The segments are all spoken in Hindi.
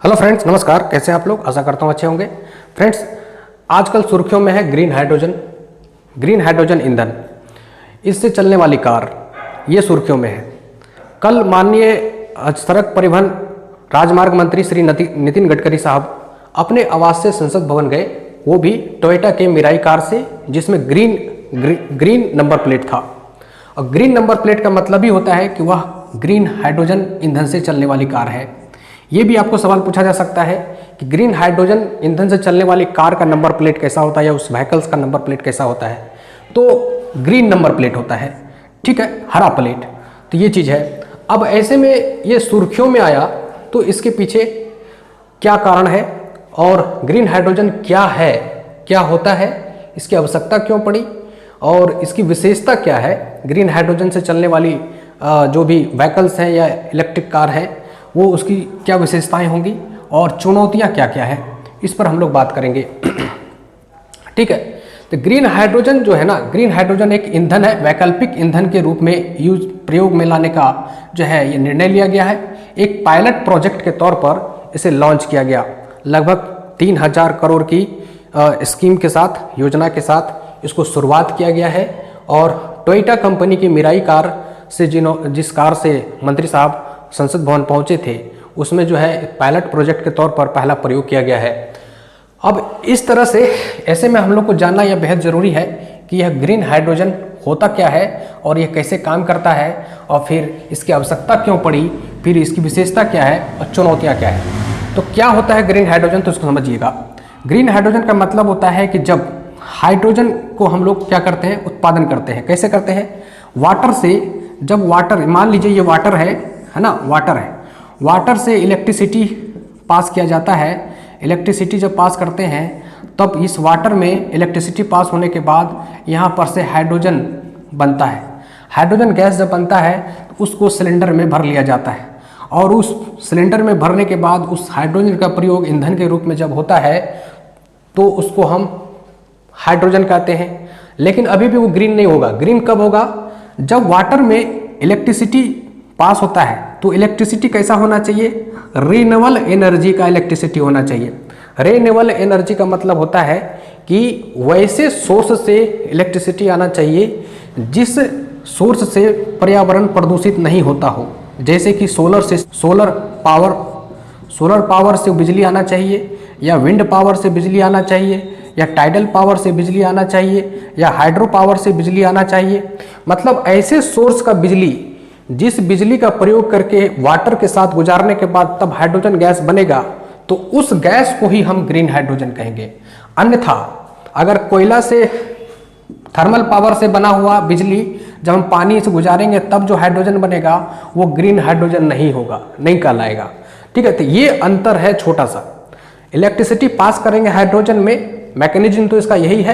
हेलो फ्रेंड्स, नमस्कार। कैसे हैं आप लोग? आशा करता हूँ अच्छे होंगे। फ्रेंड्स, आजकल सुर्खियों में है ग्रीन हाइड्रोजन ईंधन, इससे चलने वाली कार, ये सुर्खियों में है। कल माननीय सड़क परिवहन राजमार्ग मंत्री श्री नितिन गडकरी साहब अपने आवास से संसद भवन गए, वो भी टोयोटा के मिराई कार से, जिसमें ग्रीन नंबर प्लेट था। और ग्रीन नंबर प्लेट का मतलब ही होता है कि वह ग्रीन हाइड्रोजन ईंधन से चलने वाली कार है। ये भी आपको सवाल पूछा जा सकता है कि ग्रीन हाइड्रोजन ईंधन से चलने वाली कार का नंबर प्लेट कैसा होता है या उस व्हीकल्स का नंबर प्लेट कैसा होता है। तो ग्रीन नंबर प्लेट होता है, ठीक है, हरा प्लेट। तो ये चीज़ है। अब ऐसे में ये सुर्खियों में आया तो इसके पीछे क्या कारण है और ग्रीन हाइड्रोजन क्या है, क्या होता है, इसकी आवश्यकता क्यों पड़ी और इसकी विशेषता क्या है। ग्रीन हाइड्रोजन से चलने वाली जो भी व्हीकल्स हैं या इलेक्ट्रिक कार है, वो उसकी क्या विशेषताएं होंगी और चुनौतियां क्या क्या है, इस पर हम लोग बात करेंगे। ठीक है। तो ग्रीन हाइड्रोजन जो है ना, ग्रीन हाइड्रोजन एक ईंधन है, वैकल्पिक ईंधन के रूप में प्रयोग में लाने का जो है ये निर्णय लिया गया है। एक पायलट प्रोजेक्ट के तौर पर इसे लॉन्च किया गया। लगभग 3000 करोड़ की स्कीम के साथ, योजना के साथ इसको शुरुआत किया गया है। और टोयोटा कंपनी की मिराई कार से जिस कार से मंत्री साहब संसद भवन पहुंचे थे, उसमें जो है पायलट प्रोजेक्ट के तौर पर पहला प्रयोग किया गया है। अब इस तरह से ऐसे में हम लोग को जानना यह बेहद ज़रूरी है कि यह ग्रीन हाइड्रोजन होता क्या है और यह कैसे काम करता है और फिर इसकी आवश्यकता क्यों पड़ी, फिर इसकी विशेषता क्या है और चुनौतियाँ क्या है। तो क्या होता है ग्रीन हाइड्रोजन, तो इसको समझिएगा। ग्रीन हाइड्रोजन का मतलब होता है कि जब हाइड्रोजन को हम लोग क्या करते हैं, उत्पादन करते हैं। कैसे करते हैं? वाटर से। जब वाटर, मान लीजिए ये वाटर है ना, वाटर है, वाटर से इलेक्ट्रिसिटी पास किया जाता है। इलेक्ट्रिसिटी जब पास करते हैं तब इस वाटर में इलेक्ट्रिसिटी पास होने के बाद यहाँ पर से हाइड्रोजन बनता है। हाइड्रोजन गैस जब बनता है तो उसको सिलेंडर में भर लिया जाता है और उस सिलेंडर में भरने के बाद उस हाइड्रोजन का प्रयोग ईंधन के रूप में जब होता है तो उसको हम हाइड्रोजन कहते हैं। लेकिन अभी भी वो ग्रीन नहीं होगा। ग्रीन कब होगा? जब वाटर में इलेक्ट्रिसिटी पास होता है। तो इलेक्ट्रिसिटी कैसा होना चाहिए? रिन्यूएबल एनर्जी का इलेक्ट्रिसिटी होना चाहिए। रिन्यूएबल एनर्जी का मतलब होता है कि वैसे सोर्स से इलेक्ट्रिसिटी आना चाहिए जिस सोर्स से पर्यावरण प्रदूषित नहीं होता हो। जैसे कि सोलर पावर से बिजली आना चाहिए, या विंड पावर से बिजली आना चाहिए, या टाइडल पावर से बिजली आना चाहिए, या हाइड्रो पावर से बिजली आना चाहिए। मतलब ऐसे सोर्स का बिजली, जिस बिजली का प्रयोग करके वाटर के साथ गुजारने के बाद तब हाइड्रोजन गैस बनेगा, तो उस गैस को ही हम ग्रीन हाइड्रोजन कहेंगे। अन्यथा अगर कोयला से, थर्मल पावर से बना हुआ बिजली जब हम पानी से गुजारेंगे तब जो हाइड्रोजन बनेगा वो ग्रीन हाइड्रोजन नहीं होगा, नहीं कहलाएगा। ठीक है। तो ये अंतर है छोटा सा। इलेक्ट्रिसिटी पास करेंगे हाइड्रोजन में, मैकेनिज्म तो इसका यही है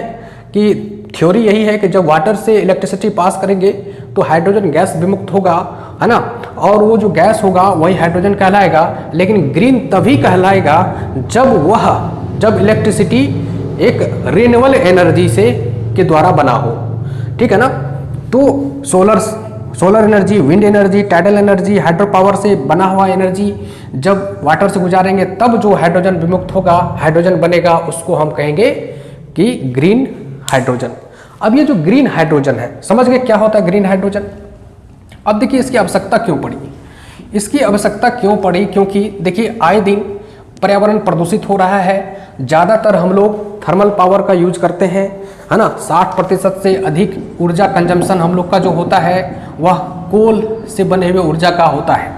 कि थ्योरी यही है कि जब वाटर से इलेक्ट्रिसिटी पास करेंगे तो हाइड्रोजन गैस विमुक्त होगा, है ना, और वो जो गैस होगा वही हाइड्रोजन कहलाएगा। लेकिन ग्रीन तभी कहलाएगा जब इलेक्ट्रिसिटी एक रिन्यूएबल एनर्जी से के द्वारा बना हो। ठीक है ना। तो solar energy, wind energy, tidal energy, hydro power से बना हुआ एनर्जी जब वाटर से गुजारेंगे तब जो हाइड्रोजन विमुक्त होगा, हाइड्रोजन बनेगा, उसको हम कहेंगे कि ग्रीन हाइड्रोजन। अब ये जो ग्रीन हाइड्रोजन है, समझ गए क्या होता है ग्रीन हाइड्रोजन? अब देखिए इसकी आवश्यकता क्यों पड़ी। इसकी आवश्यकता क्यों पड़ी? क्योंकि देखिए आए दिन पर्यावरण प्रदूषित हो रहा है। ज़्यादातर हम लोग थर्मल पावर का यूज करते हैं, है ना। 60% से अधिक ऊर्जा कंजम्पशन हम लोग का जो होता है वह कोल से बने हुए ऊर्जा का होता है।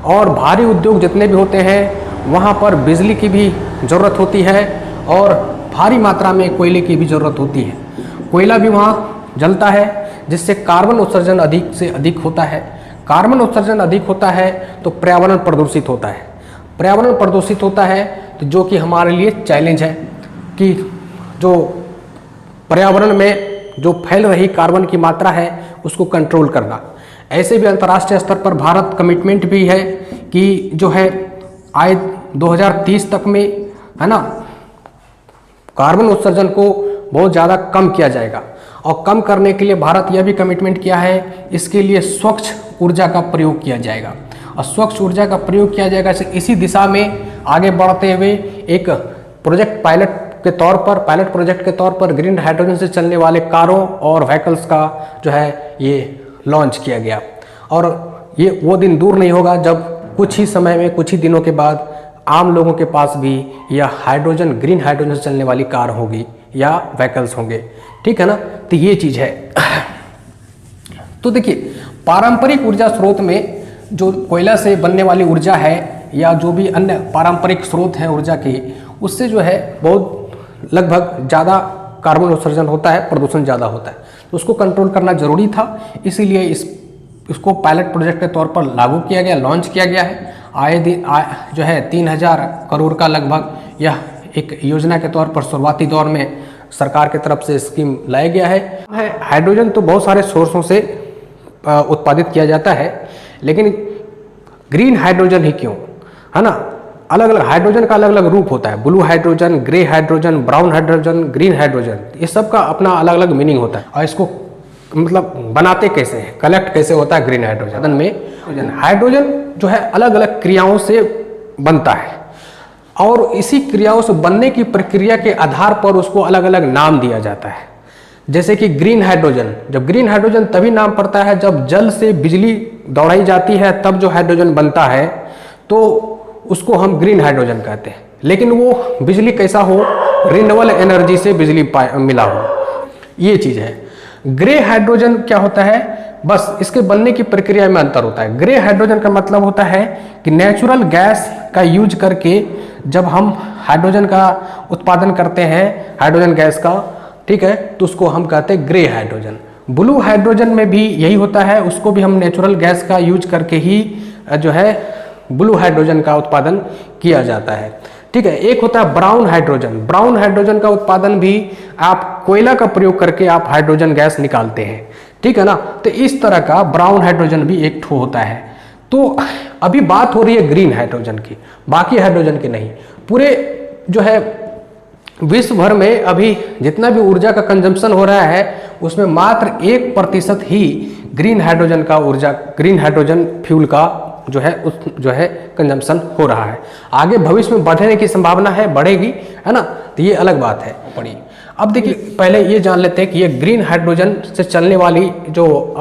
और भारी उद्योग जितने भी होते हैं वहाँ पर बिजली की भी ज़रूरत होती है और भारी मात्रा में कोयले की भी ज़रूरत होती है। कोयला भी वहाँ जलता है जिससे कार्बन उत्सर्जन अधिक से अधिक होता है। कार्बन उत्सर्जन अधिक होता है तो पर्यावरण प्रदूषित होता है। पर्यावरण प्रदूषित होता है तो जो कि हमारे लिए चैलेंज है कि जो पर्यावरण में जो फैल रही कार्बन की मात्रा है उसको कंट्रोल करना। ऐसे भी अंतर्राष्ट्रीय स्तर पर भारत कमिटमेंट भी है कि जो है आए 2030 तक में, है ना, कार्बन उत्सर्जन को बहुत ज़्यादा कम किया जाएगा। और कम करने के लिए भारत यह भी कमिटमेंट किया है, इसके लिए स्वच्छ ऊर्जा का प्रयोग किया जाएगा। और स्वच्छ ऊर्जा का प्रयोग किया जाएगा। इसी दिशा में आगे बढ़ते हुए एक प्रोजेक्ट पायलट प्रोजेक्ट के तौर पर ग्रीन हाइड्रोजन से चलने वाले कारों और व्हीकल्स का जो है ये लॉन्च किया गया। और ये वो दिन दूर नहीं होगा जब कुछ ही समय में, कुछ ही दिनों के बाद आम लोगों के पास भी यह ग्रीन हाइड्रोजन से चलने वाली कार होगी या व्हीकल्स होंगे, ठीक है ना। तो ये चीज़ है। तो देखिए, पारंपरिक ऊर्जा स्रोत में जो कोयला से बनने वाली ऊर्जा है या जो भी अन्य पारंपरिक स्रोत हैं ऊर्जा की, उससे जो है बहुत लगभग ज़्यादा कार्बन उत्सर्जन होता है, प्रदूषण ज़्यादा होता है। तो उसको कंट्रोल करना जरूरी था, इसीलिए इसको पायलट प्रोजेक्ट के तौर पर लागू किया गया, लॉन्च किया गया है। जो है 3000 करोड़ का लगभग यह एक योजना के तौर पर शुरुआती दौर में सरकार की तरफ से स्कीम लाया गया है। हाइड्रोजन तो बहुत सारे सोर्सों से उत्पादित किया जाता है, लेकिन ग्रीन हाइड्रोजन ही क्यों, है ना। अलग अलग हाइड्रोजन का अलग अलग रूप होता है, blue hydrogen, grey hydrogen, brown hydrogen, green hydrogen, ये सब का अपना अलग अलग मीनिंग होता है। और इसको मतलब बनाते कैसे हैं, कलेक्ट कैसे होता है ग्रीन हाइड्रोजन में। हाइड्रोजन जो है अलग अलग क्रियाओं से बनता है और इसी क्रियाओं से बनने की प्रक्रिया के आधार पर उसको अलग अलग नाम दिया जाता है। जैसे कि ग्रीन हाइड्रोजन, जब ग्रीन हाइड्रोजन तभी नाम पड़ता है जब जल से बिजली दौड़ाई जाती है, तब जो हाइड्रोजन बनता है तो उसको हम ग्रीन हाइड्रोजन कहते हैं। लेकिन वो बिजली कैसा हो, रिन्यूएबल एनर्जी से बिजली मिला हो, ये चीज़ है। ग्रे हाइड्रोजन क्या होता है, बस इसके बनने की प्रक्रिया में अंतर होता है। ग्रे हाइड्रोजन का मतलब होता है कि नेचुरल गैस का यूज करके जब हम हाइड्रोजन का उत्पादन करते हैं, हाइड्रोजन गैस का, ठीक है, तो उसको हम कहते हैं ग्रे हाइड्रोजन। ब्लू हाइड्रोजन में भी यही होता है, उसको भी हम नेचुरल गैस का यूज करके ही जो है ब्लू हाइड्रोजन का उत्पादन किया जाता है, ठीक है। एक होता है ब्राउन हाइड्रोजन। ब्राउन हाइड्रोजन का उत्पादन भी आप कोयला का प्रयोग करके आप हाइड्रोजन गैस निकालते हैं, ठीक है ना। तो इस तरह का ब्राउन हाइड्रोजन भी एक ठो होता है। तो अभी बात हो रही है ग्रीन हाइड्रोजन की, बाकी हाइड्रोजन की नहीं। पूरे जो है विश्व भर में अभी जितना भी ऊर्जा का कंजम्पशन हो रहा है उसमें मात्र 1% ही ग्रीन हाइड्रोजन फ्यूल का जो है कंजम्पशन हो रहा है। आगे भविष्य में बढ़ने की संभावना है, बढ़ेगी, है ना। तो ये अलग बात है पड़ी। अब देखिए, पहले ये जान लेते हैं कि ये ग्रीन हाइड्रोजन से चलने वाली जो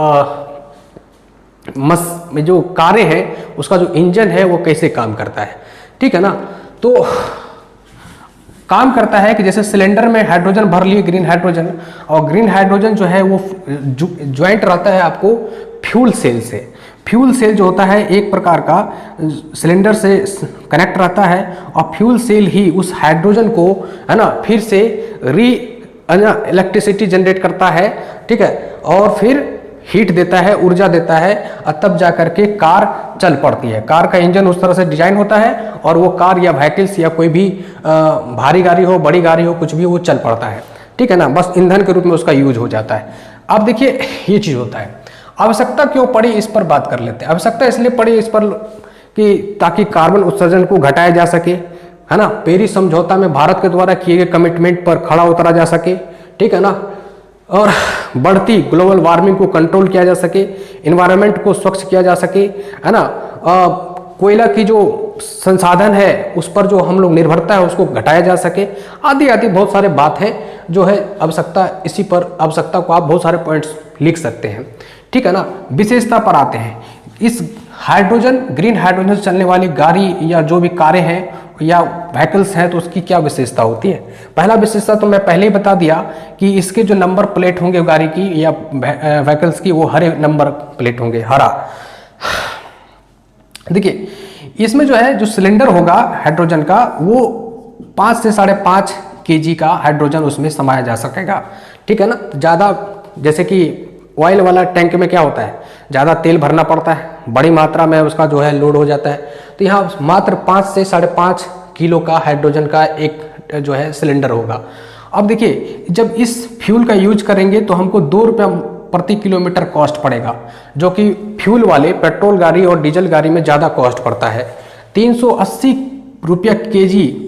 कारें हैं उसका जो इंजन है वो कैसे काम करता है, ठीक है ना। तो काम करता है कि जैसे सिलेंडर में हाइड्रोजन भर लिए, ग्रीन हाइड्रोजन, और ग्रीन हाइड्रोजन जो है वो ज्वाइंट रहता है आपको फ्यूल सेल से। फ्यूल सेल जो होता है एक प्रकार का सिलेंडर से कनेक्ट रहता है और फ्यूल सेल ही उस हाइड्रोजन को, है ना, फिर से इलेक्ट्रिसिटी जनरेट करता है, ठीक है, और फिर हीट देता है, ऊर्जा देता है, और तब जा करके कार चल पड़ती है। कार का इंजन उस तरह से डिजाइन होता है और वो कार या व्हीकल्स या कोई भी भारी गाड़ी हो, बड़ी गाड़ी हो, कुछ भी वो चल पड़ता है, ठीक है ना। बस ईंधन के रूप में उसका यूज हो जाता है। अब देखिए ये चीज़ होता है। आवश्यकता क्यों पड़ी, इस पर बात कर लेते हैं। आवश्यकता इसलिए पड़ी इस पर कि ताकि कार्बन उत्सर्जन को घटाया जा सके, है ना। पेरिस समझौता में भारत के द्वारा किए गए कमिटमेंट पर खड़ा उतरा जा सके, ठीक है ना, और बढ़ती ग्लोबल वार्मिंग को कंट्रोल किया जा सके, एनवायरनमेंट को स्वच्छ किया जा सके, है ना। कोयला की जो संसाधन है उस पर जो हम लोग निर्भरता है उसको घटाया जा सके, आदि आदि बहुत सारे बात है जो है आवश्यकता। इसी पर आवश्यकता को आप बहुत सारे पॉइंट्स लिख सकते हैं, ठीक है ना। विशेषता पर आते हैं। इस ग्रीन हाइड्रोजन से चलने वाली गाड़ी या जो भी कारें हैं या व्हीकल्स हैं तो उसकी क्या विशेषता होती है। पहला विशेषता तो मैं पहले ही बता दिया कि इसके जो नंबर प्लेट होंगे गाड़ी की या व्हीकल्स की, वो हरे नंबर प्लेट होंगे, हरा। देखिए इसमें जो है जो सिलेंडर होगा हाइड्रोजन का, वो 5 से 5.5 kg का हाइड्रोजन उसमें समाया जा सकेगा, ठीक है ना। ज़्यादा जैसे कि ऑयल वाला टैंक में क्या होता है, ज़्यादा तेल भरना पड़ता है, बड़ी मात्रा में उसका जो है लोड हो जाता है। तो यहाँ मात्र 5 से 5.5 किलो का हाइड्रोजन का एक जो है सिलेंडर होगा। अब देखिए जब इस फ्यूल का यूज करेंगे तो हमको 2 रुपये प्रति किलोमीटर कॉस्ट पड़ेगा, जो कि फ्यूल वाले पेट्रोल गाड़ी और डीजल गाड़ी में ज़्यादा कॉस्ट पड़ता है। 380 रुपया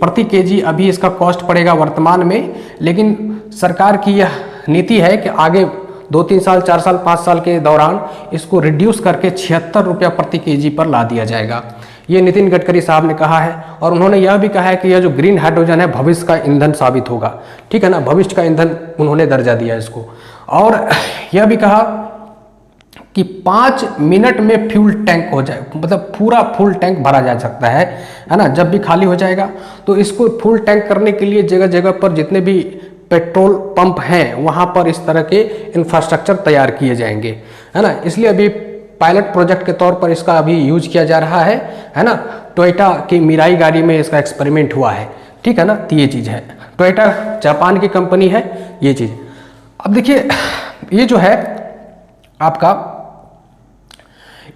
प्रति केजी अभी इसका कॉस्ट पड़ेगा वर्तमान में, लेकिन सरकार की यह नीति है कि आगे 2-3 साल, 4 साल, 5 साल के दौरान इसको रिड्यूस करके 76 रुपया प्रति केजी पर ला दिया जाएगा। ये नितिन गडकरी साहब ने कहा है। और उन्होंने यह भी कहा है कि यह जो ग्रीन हाइड्रोजन है भविष्य का ईंधन साबित होगा, ठीक है ना, भविष्य का ईंधन उन्होंने दर्जा दिया इसको। और यह भी कहा कि 5 मिनट में फ्यूल टैंक हो जाए, मतलब पूरा फुल टैंक भरा जा सकता है ना, जब भी खाली हो जाएगा। तो इसको फुल टैंक करने के लिए जगह जगह पर जितने भी पेट्रोल पंप हैं वहाँ पर इस तरह के इंफ्रास्ट्रक्चर तैयार किए जाएंगे, है ना। इसलिए अभी पायलट प्रोजेक्ट के तौर पर इसका अभी यूज किया जा रहा है ना। टोयोटा की मिराई गाड़ी में इसका एक्सपेरिमेंट हुआ है, ठीक है ना। तो ये चीज़ है, टोयोटा जापान की कंपनी है ये चीज़। अब देखिए ये जो है आपका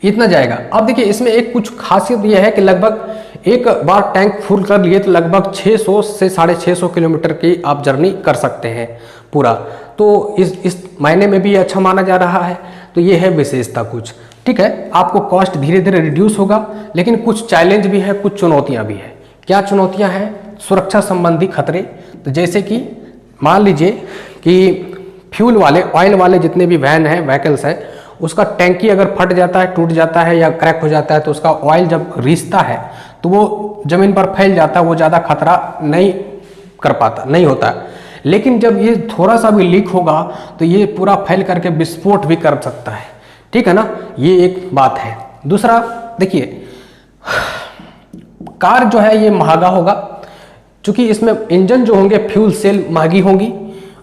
इतना जाएगा। अब देखिए इसमें एक कुछ खासियत यह है कि लगभग एक बार टैंक फुल कर लिए तो लगभग 600 से 650 किलोमीटर की आप जर्नी कर सकते हैं पूरा। तो इस महीने में भी अच्छा माना जा रहा है। तो ये है विशेषता कुछ, ठीक है। आपको कॉस्ट धीरे धीरे रिड्यूस होगा, लेकिन कुछ चैलेंज भी है, कुछ चुनौतियां भी है। क्या चुनौतियां हैं? सुरक्षा संबंधी खतरे। तो जैसे कि मान लीजिए कि फ्यूल वाले, ऑयल वाले जितने भी वैन हैं, व्हीकल्स हैं, उसका टैंकी अगर फट जाता है, टूट जाता है या क्रैक हो जाता है तो उसका ऑयल जब रिसता है तो वो जमीन पर फैल जाता है, वो ज़्यादा खतरा नहीं कर पाता, नहीं होता। लेकिन जब ये थोड़ा सा भी लीक होगा तो ये पूरा फैल करके विस्फोट भी कर सकता है, ठीक है ना। ये एक बात है। दूसरा देखिए, कार जो है ये महंगा होगा, क्योंकि इसमें इंजन जो होंगे फ्यूल सेल महंगी होंगी,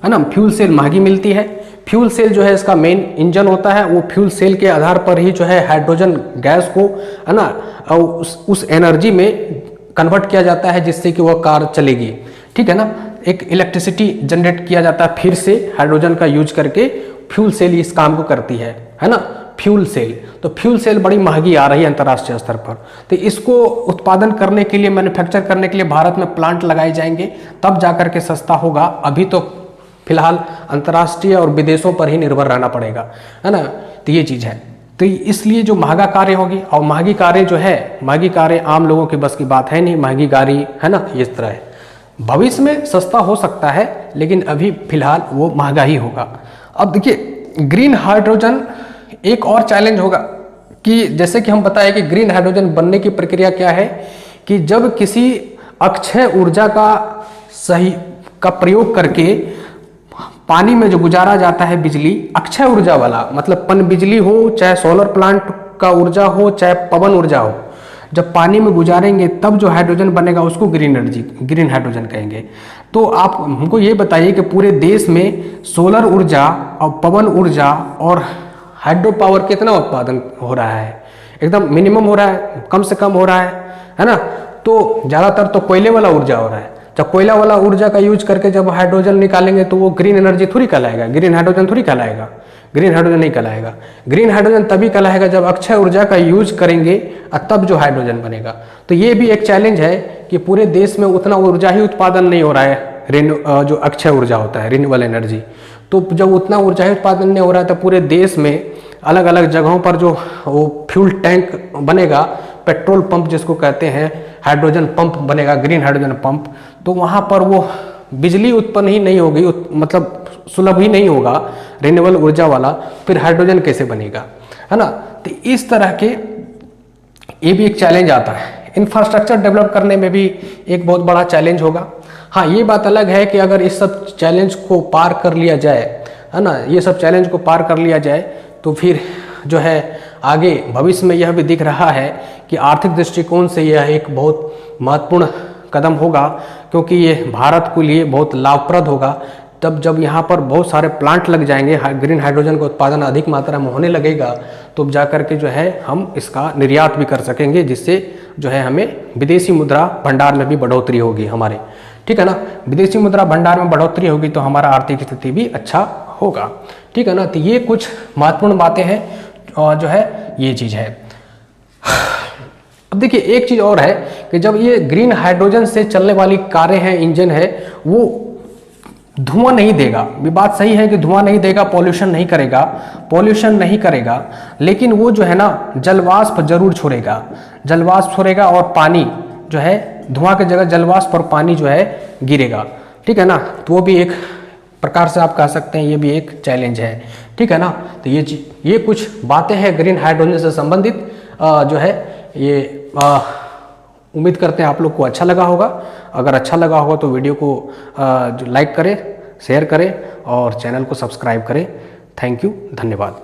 है ना। फ्यूल सेल महंगी मिलती है। फ्यूल सेल जो है इसका मेन इंजन होता है, वो फ्यूल सेल के आधार पर ही जो है हाइड्रोजन गैस को, है ना, उस एनर्जी में कन्वर्ट किया जाता है जिससे कि वह कार चलेगी, ठीक है ना। एक इलेक्ट्रिसिटी जनरेट किया जाता है फिर से हाइड्रोजन का यूज करके। फ्यूल सेल इस काम को करती है ना, फ्यूल सेल। तो फ्यूल सेल बड़ी महंगी आ रही है अंतर्राष्ट्रीय स्तर पर। तो इसको उत्पादन करने के लिए, मैन्युफैक्चर करने के लिए भारत में प्लांट लगाए जाएंगे, तब जाकर के सस्ता होगा। अभी तो फिलहाल अंतर्राष्ट्रीय और विदेशों पर ही निर्भर रहना पड़ेगा, है ना। तो ये चीज़ है। तो इसलिए जो महंगा कार्य होगी, और महंगी कारें जो है, महंगी कारें आम लोगों की बस की बात है नहीं, महंगी गाड़ी, है ना, इस तरह है। भविष्य में सस्ता हो सकता है, लेकिन अभी फिलहाल वो महंगा ही होगा। अब देखिए ग्रीन हाइड्रोजन एक और चैलेंज होगा कि जैसे कि हम बताएं कि ग्रीन हाइड्रोजन बनने की प्रक्रिया क्या है कि जब किसी अक्षय ऊर्जा का प्रयोग करके पानी में जो गुजारा जाता है बिजली, अक्षय ऊर्जा वाला, मतलब पन बिजली हो, चाहे सोलर प्लांट का ऊर्जा हो, चाहे पवन ऊर्जा हो, जब पानी में गुजारेंगे तब जो हाइड्रोजन बनेगा उसको ग्रीन हाइड्रोजन कहेंगे। तो आप हमको ये बताइए कि पूरे देश में सोलर ऊर्जा और पवन ऊर्जा और हाइड्रो पावर कितना उत्पादन हो रहा है? एकदम मिनिमम हो रहा है, कम से कम हो रहा है ना। तो ज़्यादातर तो कोयले वाला ऊर्जा हो रहा है। जब कोयला वाला ऊर्जा का यूज करके जब हाइड्रोजन निकालेंगे तो वो ग्रीन एनर्जी थोड़ी कहलाएगा, ग्रीन हाइड्रोजन थोड़ी कहलाएगा, ग्रीन हाइड्रोजन नहीं कहलाएगा। ग्रीन हाइड्रोजन तभी कहलाएगा जब अक्षय ऊर्जा का यूज करेंगे और तब जो हाइड्रोजन बनेगा। तो ये भी एक चैलेंज है कि पूरे देश में उतना ऊर्जा ही उत्पादन नहीं हो रहा है, जो अक्षय ऊर्जा होता है, रिन्यूएबल एनर्जी। तो जब उतना ऊर्जा ही उत्पादन नहीं हो रहा है तो पूरे देश में अलग अलग जगहों पर जो वो फ्यूल टैंक बनेगा, पेट्रोल पंप जिसको कहते हैं, हाइड्रोजन पंप बनेगा, ग्रीन हाइड्रोजन पंप, तो वहाँ पर वो बिजली उत्पन्न ही नहीं होगी, मतलब सुलभ ही नहीं होगा रिन्यूएबल ऊर्जा वाला, फिर हाइड्रोजन कैसे बनेगा, है ना। तो इस तरह के ये भी एक चैलेंज आता है। इंफ्रास्ट्रक्चर डेवलप करने में भी एक बहुत बड़ा चैलेंज होगा। हाँ, ये बात अलग है कि अगर इस सब चैलेंज को पार कर लिया जाए, है ना, ये सब चैलेंज को पार कर लिया जाए तो फिर जो है आगे भविष्य में यह भी दिख रहा है कि आर्थिक दृष्टिकोण से यह एक बहुत महत्वपूर्ण कदम होगा, क्योंकि ये भारत के लिए बहुत लाभप्रद होगा। तब जब यहाँ पर बहुत सारे प्लांट लग जाएंगे, ग्रीन हाइड्रोजन का उत्पादन अधिक मात्रा में होने लगेगा, तो जा कर के जो है हम इसका निर्यात भी कर सकेंगे, जिससे जो है हमें विदेशी मुद्रा भंडार में भी बढ़ोतरी होगी हमारे, ठीक है ना। विदेशी मुद्रा भंडार में बढ़ोतरी होगी तो हमारा आर्थिक स्थिति भी अच्छा होगा, ठीक है ना। तो ये कुछ महत्वपूर्ण बातें हैं और जो है ये चीज़ है। अब देखिए एक चीज़ और है कि जब ये ग्रीन हाइड्रोजन से चलने वाली कारें हैं, इंजन है, वो धुआं नहीं देगा। ये बात सही है कि धुआं नहीं देगा, पॉल्यूशन नहीं करेगा, लेकिन वो जो है ना जलवाष्प जरूर छोड़ेगा और पानी जो है, धुआं की जगह जलवाष्प और पानी जो है गिरेगा, ठीक है ना। तो वो भी एक प्रकार से आप कह सकते हैं, ये भी एक चैलेंज है, ठीक है ना। तो ये कुछ बातें हैं ग्रीन हाइड्रोजन से संबंधित जो है ये उम्मीद करते हैं आप लोग को अच्छा लगा होगा। अगर अच्छा लगा होगा तो वीडियो को जो लाइक करें, शेयर करें और चैनल को सब्सक्राइब करें। थैंक यू, धन्यवाद।